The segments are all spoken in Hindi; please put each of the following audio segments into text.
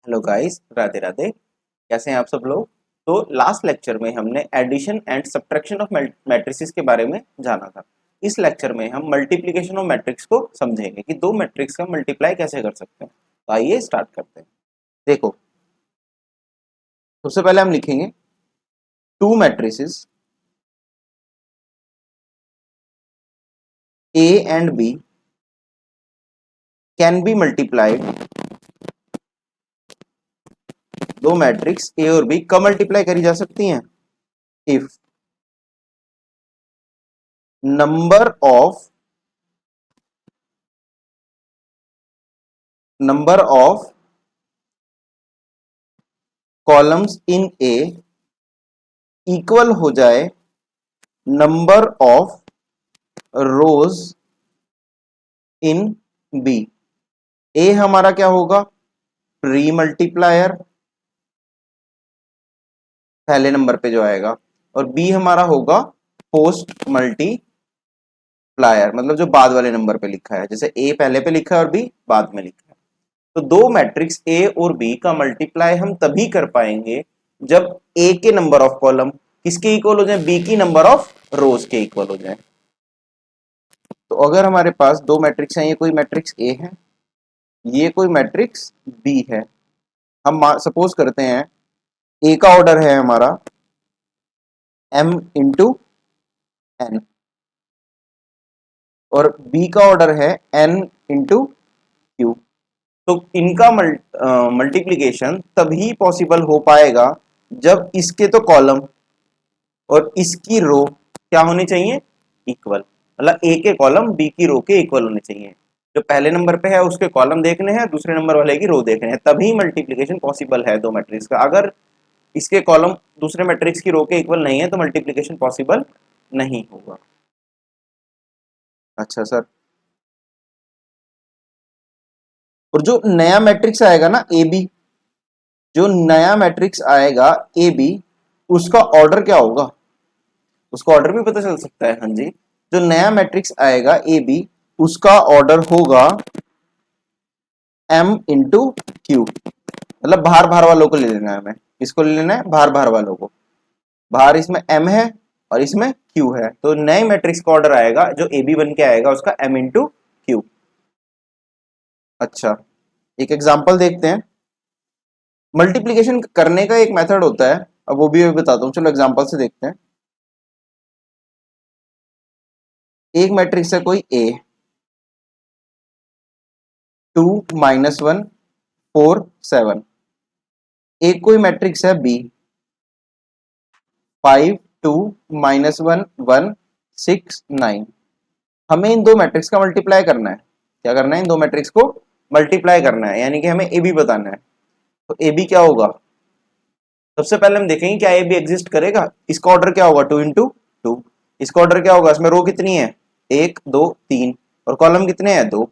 Hello guys, Radhe Radhe. कैसे हैं आप सब लोग। तो लास्ट लेक्चर में हमने addition and subtraction of matrices के बारे में जाना था। इस लेक्चर में हम मल्टीप्लिकेशन ऑफ मैट्रिक्स को समझेंगे कि दो मैट्रिक्स का मल्टीप्लाई कैसे कर सकते हैं। तो आइए स्टार्ट करते हैं। देखो, सबसे पहले हम लिखेंगे two matrices A and B can be multiplied. दो मैट्रिक्स ए और बी कब मल्टीप्लाई करी जा सकती हैं? If number of columns in A equal हो जाए number of rows in B. A हमारा क्या होगा? प्री मल्टीप्लायर, पहले नंबर पे जो आएगा, और बी हमारा होगा पोस्ट मल्टीप्लायर, मतलब जो बाद वाले नंबर पे लिखा है। जैसे ए पहले पे लिखा है और बी बाद में लिखा है। तो दो मैट्रिक्स ए और बी का मल्टीप्लाई हम तभी कर पाएंगे जब ए के नंबर ऑफ कॉलम किसके इक्वल हो जाए? बी की नंबर ऑफ रोज के इक्वल हो जाए। तो अगर हमारे पास दो मैट्रिक्स हैं, ये कोई मैट्रिक्स ए है, ये कोई मैट्रिक्स बी है। हम सपोज करते हैं ए का ऑर्डर है हमारा m इंटू एन और बी का ऑर्डर है n इंटू क्यू। तो इनका मल्टीप्लीकेशन तभी पॉसिबल हो पाएगा जब इसके तो कॉलम और इसकी रो क्या होनी चाहिए? इक्वल। मतलब ए के कॉलम बी की रो के इक्वल होने चाहिए। जो पहले नंबर पे है उसके कॉलम देखने हैं, दूसरे नंबर वाले की रो देखने हैं, तभी मल्टीप्लिकेशन पॉसिबल है दो मैट्रिक्स का। अगर इसके कॉलम दूसरे मैट्रिक्स की रो के इक्वल नहीं है तो मल्टीप्लिकेशन पॉसिबल नहीं होगा। अच्छा सर, और जो नया मैट्रिक्स आएगा ना ए बी, जो नया मैट्रिक्स आएगा ए बी, उसका ऑर्डर क्या होगा? उसका ऑर्डर भी पता चल सकता है। हाँ जी, जो नया मैट्रिक्स आएगा ए बी, उसका ऑर्डर होगा m इंटू क्यू। मतलब बाहर बाहर वालों को ले लेना है हमें। किसको ले लेना है? बाहर बाहर वालों को। बाहर इसमें m है और इसमें q है, तो नए मैट्रिक्स का ऑर्डर आएगा जो ए बी बन के आएगा उसका m इंटू क्यू। अच्छा, एक एग्जांपल देखते हैं। मल्टीप्लिकेशन करने का एक मेथड होता है, अब वो भी मैं बताता हूँ। चलो एग्जांपल से देखते हैं। एक मैट्रिक्स है कोई ए, 2 -1 4 7। एक कोई मैट्रिक्स है बी, 5 2 -1 1 6 9। हमें इन दो मैट्रिक्स का मल्टीप्लाई करना है। क्या करना है? इन दो मैट्रिक्स को मल्टीप्लाई करना है, यानी कि हमें ए बी बताना है। तो ए बी क्या होगा? सबसे पहले हम देखेंगे क्या ए बी एग्जिस्ट करेगा। इसका ऑर्डर क्या होगा? 2 इंटू 2। इसका ऑर्डर क्या होगा? इसमें रो कितनी है? 1 2 3 और कॉलम कितने हैं? 2।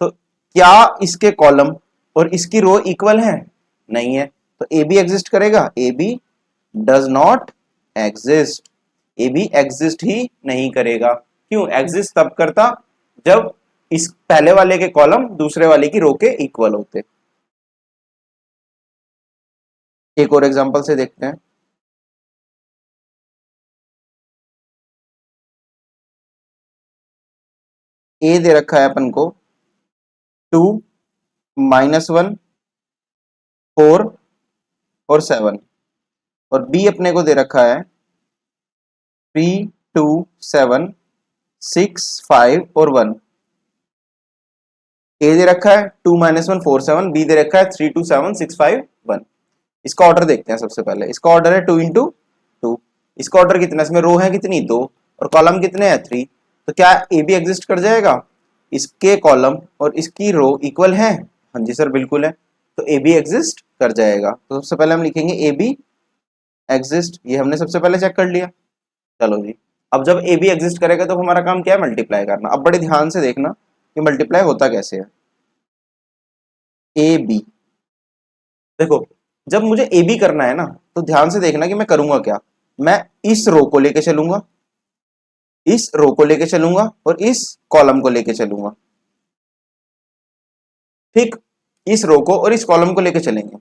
तो क्या इसके कॉलम और इसकी रो इक्वल है? नहीं है। तो ए बी एग्जिस्ट करेगा? A B does not exist. A B exist ही नहीं करेगा। क्यों? एग्जिस्ट तब करता जब इस पहले वाले के कॉलम दूसरे वाले की रो के इक्वल होते। एक और एग्जांपल से देखते हैं। ए दे रखा है अपन को 2 -1 4 और 7, और बी अपने को दे रखा है 3 2 7 6 5 और 1। ए दे रखा है 2 -1 4 7, बी दे रखा है 3 2 7 6 5 1। इसका ऑर्डर देखते हैं। सबसे पहले इसका ऑर्डर है 2 इंटू 2। इसका ऑर्डर कितना? इसमें रो है कितनी? 2 और कॉलम कितने हैं? 3। तो क्या ए बी एग्जिस्ट कर जाएगा? इसके कॉलम और इसकी रो इक्वल है? हाँ जी सर, बिल्कुल है। तो ए बी एग्जिस्ट कर जाएगा। तो सबसे पहले हम लिखेंगे ए बी एग्जिस्ट। ये हमने सबसे पहले चेक कर लिया। चलो जी, अब जब ए बी एग्जिस्ट करेगा तो हमारा काम क्या है? मल्टीप्लाई करना। अब बड़े ध्यान से देखना कि मल्टीप्लाई होता कैसे है। ए बी, देखो, जब मुझे ए बी करना है ना, तो ध्यान से देखना कि मैं करूंगा क्या। मैं इस रो को लेके चलूंगा, इस रो को लेके चलूंगा और इस कॉलम को लेके चलूंगा। ठीक, इस रो को और इस कॉलम को लेके चलेंगे।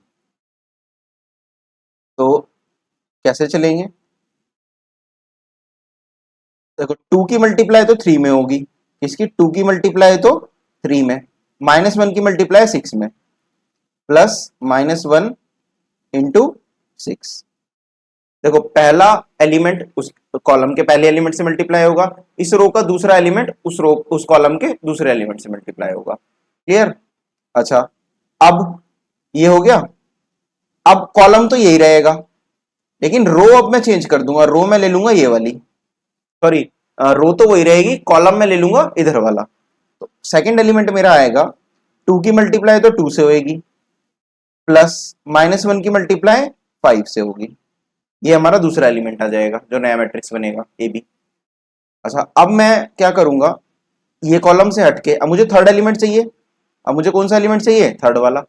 कैसे चलेंगे? देखो 2 की मल्टीप्लाई तो 3 में होगी, इसकी 2 की मल्टीप्लाई तो 3 में, -1 की मल्टीप्लाई 6 में, प्लस -1 इंटू 6। देखो पहला एलिमेंट उस कॉलम के पहले एलिमेंट से मल्टीप्लाई होगा, इस रो का दूसरा एलिमेंट उस कॉलम के दूसरे एलिमेंट से मल्टीप्लाई होगा। क्लियर? अच्छा, अब ये हो गया। अब कॉलम तो यही रहेगा, लेकिन रो अब मैं चेंज कर दूंगा, रो मैं ले लूंगा ये वाली, सॉरी, रो तो वही रहेगी, कॉलम में ले लूंगा इधर वाला। तो सेकंड एलिमेंट मेरा आएगा 2 की मल्टीप्लाई तो 2 से होगी, प्लस -1 की मल्टीप्लाई 5 से होगी। ये हमारा दूसरा एलिमेंट आ जाएगा जो नया मैट्रिक्स बनेगा ए बी। अच्छा, अब मैं क्या करूंगा, ये कॉलम से हटके अब मुझे थर्ड एलिमेंट चाहिए। अब मुझे कौन सा एलिमेंट चाहिए? थर्ड वाला।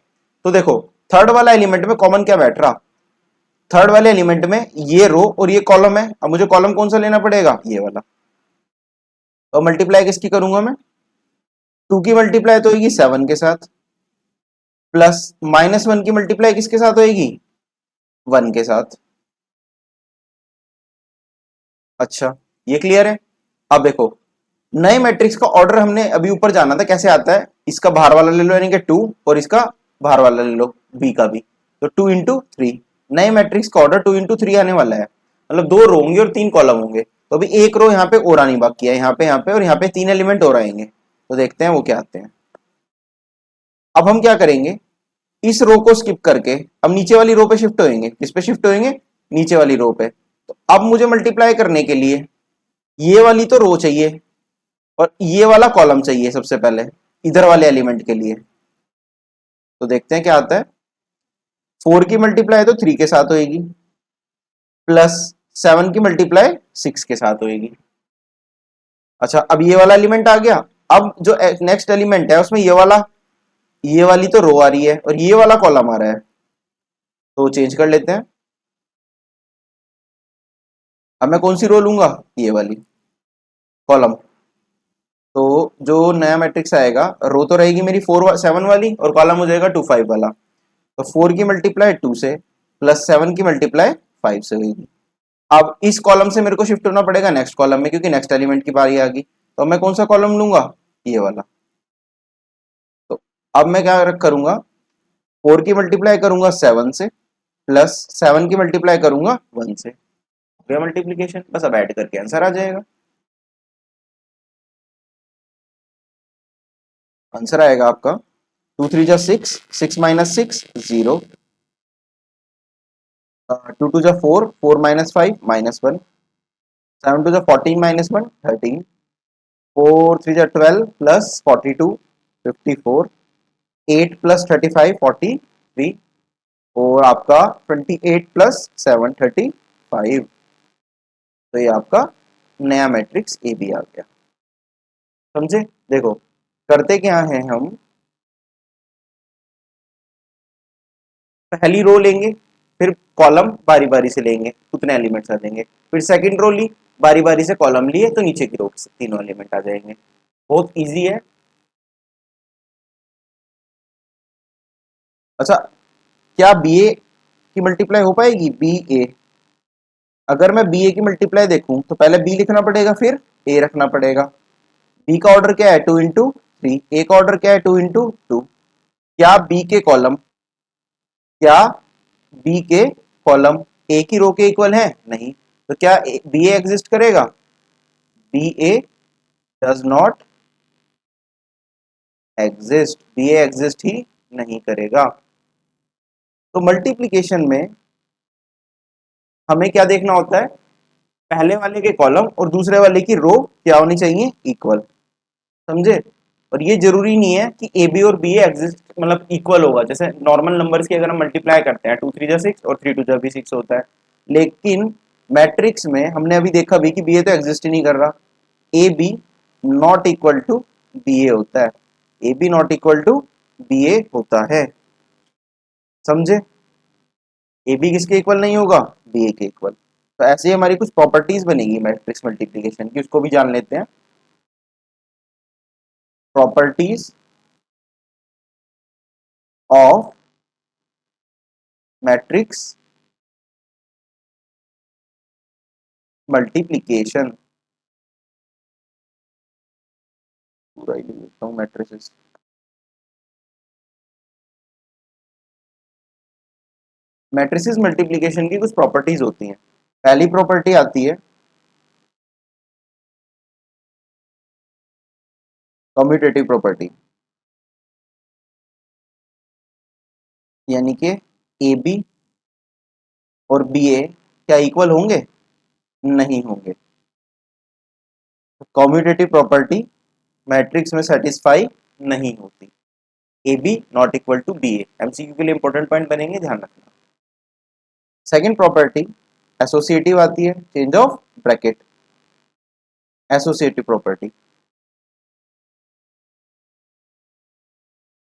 तो देखो थर्ड वाला एलिमेंट में कॉमन क्या बैठ रहा? थर्ड वाले एलिमेंट में ये रो और ये कॉलम है। अब मुझे कॉलम कौन सा लेना पड़ेगा? ये वाला। तो मल्टीप्लाई किसकी करूंगा मैं? 2 की मल्टीप्लाई तो होगी 7 के साथ, प्लस -1 की मल्टीप्लाई किसके साथ होगी? 1 के साथ। अच्छा, ये क्लियर है? अब देखो नए मैट्रिक्स का ऑर्डर हमने अभी ऊपर जाना था, कैसे आता है? इसका बाहर वाला ले लो यानी कि 2, और इसका बाहर वाला ले लो बी का भी, तो 2 इंटू 3। नए मैट्रिक्स का ऑर्डर 2 इंटू 3 आने वाला है, मतलब 2 रो होंगे और 3 कॉलम होंगे। तो अभी एक रो यहाँ पे और आनी बाकी है, यहाँ पे और यहाँ पे 3 एलिमेंट और आएंगे। तो देखते हैं वो क्या आते हैं। अब हम क्या करेंगे, इस रो को स्किप करके अब नीचे वाली रो पे शिफ्ट होएंगे। किस पे शिफ्ट होएंगे? नीचे वाली रो पे। तो अब मुझे मल्टीप्लाई करने के लिए ये वाली तो रो चाहिए और ये वाला कॉलम चाहिए सबसे पहले इधर वाले एलिमेंट के लिए। तो देखते हैं क्या आता है। 4 की मल्टीप्लाई तो 3 के साथ होएगी, प्लस 7 की मल्टीप्लाई 6 के साथ होएगी। अच्छा, अब ये वाला एलिमेंट आ गया। अब जो नेक्स्ट एलिमेंट है उसमें ये वाली तो रो आ रही है और ये वाला कॉलम आ रहा है, तो चेंज कर लेते हैं। अब मैं कौन सी रो लूंगा? ये वाली कॉलम। तो जो नया मैट्रिक्स आएगा, रो तो रहेगी मेरी 7 वाली और कॉलम हो जाएगा 2 5 वाला। तो 4 की मल्टीप्लाई 2 से, प्लस 7 की मल्टीप्लाई 5 से होगी। अब इस कॉलम से मेरे को शिफ्ट होना पड़ेगा नेक्स्ट कॉलम में, क्योंकि नेक्स्ट एलिमेंट की बारी आ गई। तो मैं कौन सा कॉलम लूंगा? ये वाला। तो अब मैं क्या करूंगा, 4 की मल्टीप्लाई करूंगा 7 से, प्लस 7 की मल्टीप्लाई करूंगा 1 से। मल्टीप्लीकेशन बस अब ऐड करके आंसर आ जाएगा। आंसर आएगा आपका 2 3 जा 6, 6 माइनस 6 0, 2 2 जा 4, 4 माइनस 5 -1, 7 2 जा 14 -1 13, 4 3 जा 12 प्लस 42 54, 8 प्लस 35 43, और आपका 28 प्लस 7 35। तो ये आपका नया मैट्रिक्स ए बी आ गया। समझे? देखो करते क्या है, हम पहली रो लेंगे, फिर कॉलम बारी बारी से लेंगे, उतने एलिमेंट्स आ जाएंगे। फिर सेकंड रो ली, बारी बारी से कॉलम लिए तो नीचे की रो से तीनों एलिमेंट आ जाएंगे। बहुत इजी है। अच्छा, क्या बी ए की मल्टीप्लाई हो पाएगी? बी ए, अगर मैं बी ए की मल्टीप्लाई देखूं तो पहले बी लिखना पड़ेगा, फिर ए रखना पड़ेगा। बी का ऑर्डर क्या है? 2 इंटू 3। ए का ऑर्डर क्या है? 2 इंटू 2। क्या बी के कॉलम, क्या बी के कॉलम ए की रो के इक्वल है? नहीं। तो क्या बी ए एग्जिस्ट करेगा? B A does not exist, B A exist ही नहीं करेगा। तो मल्टीप्लिकेशन में हमें क्या देखना होता है, पहले वाले के कॉलम और दूसरे वाले की रो क्या होनी चाहिए? इक्वल। समझे? और ये जरूरी नहीं है कि ए बी और बी एग्जिस्ट मतलब इक्वल होगा। जैसे नॉर्मल नंबर्स की अगर हम मल्टीप्लाई करते हैं 2 3 जा 6 और 3 2 जा भी 6 होता है, लेकिन मैट्रिक्स में हमने अभी देखा भी कि बी ए तो एग्जिस्ट ही नहीं कर रहा। A B not equal to B A होता है, A B not equal to B A होता है। समझे? ए बी किसके इक्वल नहीं होगा? बी ए के इक्वल। तो ऐसे ही हमारी कुछ प्रॉपर्टीज बनेगी मैट्रिक्स मल्टीप्लिकेशन की, उसको भी जान लेते हैं। प्रॉपर्टीज ऑफ मैट्रिक्स मल्टीप्लीकेशन, पूरा ही लिख देता हूँ मैट्रिसेस। मैट्रिसेस मल्टीप्लीकेशन की कुछ प्रॉपर्टीज होती हैं। पहली प्रॉपर्टी आती है कम्यूटेटिव प्रॉपर्टी, यानी कि ए बी और बी ए क्या इक्वल होंगे? नहीं होंगे। कम्यूटेटिव प्रॉपर्टी मैट्रिक्स में सेटिस्फाई नहीं होती। A B not equal to B A, MCQ के लिए इंपॉर्टेंट पॉइंट बनेंगे, ध्यान रखना। सेकेंड प्रॉपर्टी एसोसिएटिव आती है, change of bracket, associative property,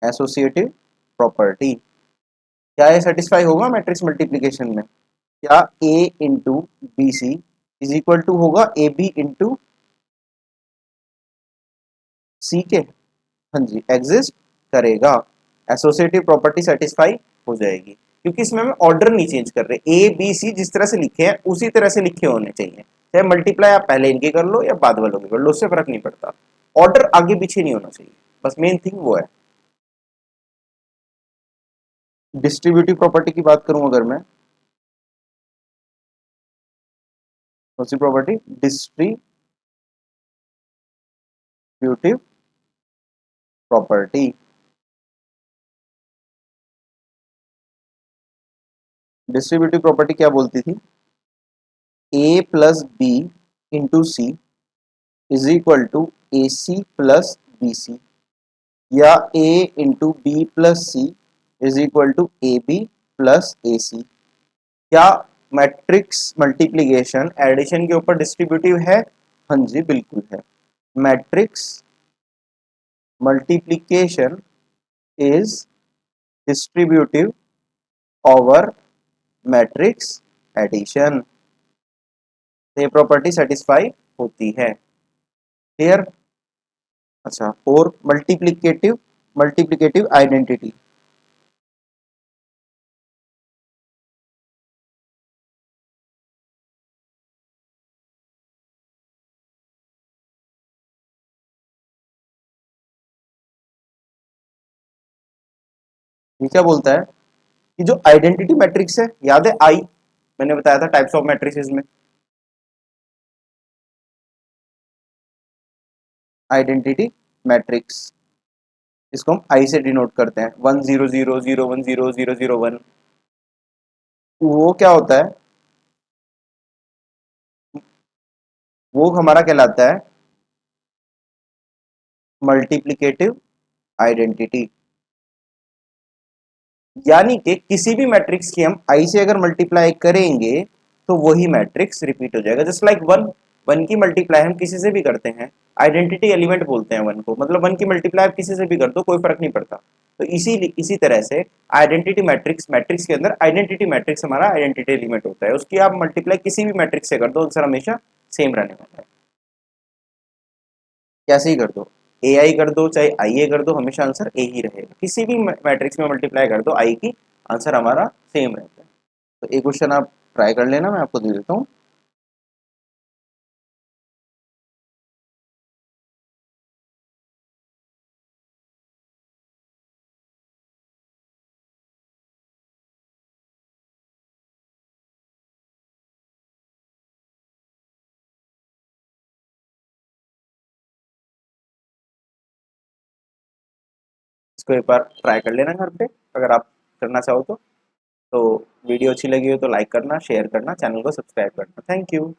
associative property क्या ये सेटिस्फाई होगा मैट्रिक्स मल्टीप्लीकेशन में? क्या A into B C is equal to होगा ए बी इंटू सी के? हाँ जी, एग्जिस्ट करेगा। एसोसिएटिव प्रॉपर्टी सेटिस्फाई हो जाएगी, क्योंकि इसमें हम ऑर्डर नहीं चेंज कर रहे। ए बी सी जिस तरह से लिखे हैं उसी तरह से लिखे होने चाहिए, चाहे मल्टीप्लाई आप पहले इनके कर लो या बाद वालों के कर लो, उससे फर्क नहीं पड़ता। ऑर्डर आगे पीछे नहीं होना चाहिए, बस मेन थिंग वो है। डिस्ट्रीब्यूटिव प्रॉपर्टी की बात करूं अगर मैं, कौन सी property? Distributive property. Distributive property क्या बोलती थी? A plus B into C is equal to A C plus B C, या A into B plus C is equal to A B plus A C. क्या मैट्रिक्स मल्टीप्लीकेशन एडिशन के ऊपर डिस्ट्रीब्यूटिव है? हाँ जी, बिल्कुल है। Matrix multiplication is distributive over matrix addition, ये प्रॉपर्टी सेटिस्फाई होती है। क्लियर? अच्छा, और मल्टीप्लिकेटिव, मल्टीप्लिकेटिव आइडेंटिटी, ये क्या बोलता है कि जो आइडेंटिटी मैट्रिक्स है, याद है आई, मैंने बताया था टाइप्स ऑफ मैट्रिसेस में, आइडेंटिटी मैट्रिक्स, इसको हम आई से डिनोट करते हैं, 1 0 0 0 1 0 0 0 1। वो क्या होता है? वो हमारा कहलाता है मल्टीप्लिकेटिव आइडेंटिटी, यानी कि किसी भी मैट्रिक्स की हम आई से अगर मल्टीप्लाई करेंगे तो वही मैट्रिक्स रिपीट हो जाएगा। जस्ट लाइक वन, वन की मल्टीप्लाई हम किसी से भी करते हैं, आइडेंटिटी एलिमेंट बोलते हैं वन को, मतलब वन की मल्टीप्लाई आप किसी से भी कर दो, कोई फर्क नहीं पड़ता। तो इसी तरह से आइडेंटिटी मैट्रिक्स, मैट्रिक्स के अंदर आइडेंटिटी मैट्रिक्स हमारा आइडेंटिटी एलिमेंट होता है, उसकी आप मल्टीप्लाई किसी भी मैट्रिक्स से कर दो, आंसर हमेशा सेम रहने वाला है। कैसे ही कर दो, ए आई कर दो चाहे आई ए कर दो, हमेशा आंसर ए ही रहेगा। किसी भी मैट्रिक्स में मल्टीप्लाई कर दो आई की, आंसर हमारा सेम रहता है। तो एक क्वेश्चन आप ट्राई कर लेना, मैं आपको दे देता हूँ। इसको एक बार ट्राई कर लेना घर पे, अगर आप करना चाहो तो वीडियो अच्छी लगी हो तो लाइक करना, शेयर करना, चैनल को सब्सक्राइब करना। Thank you.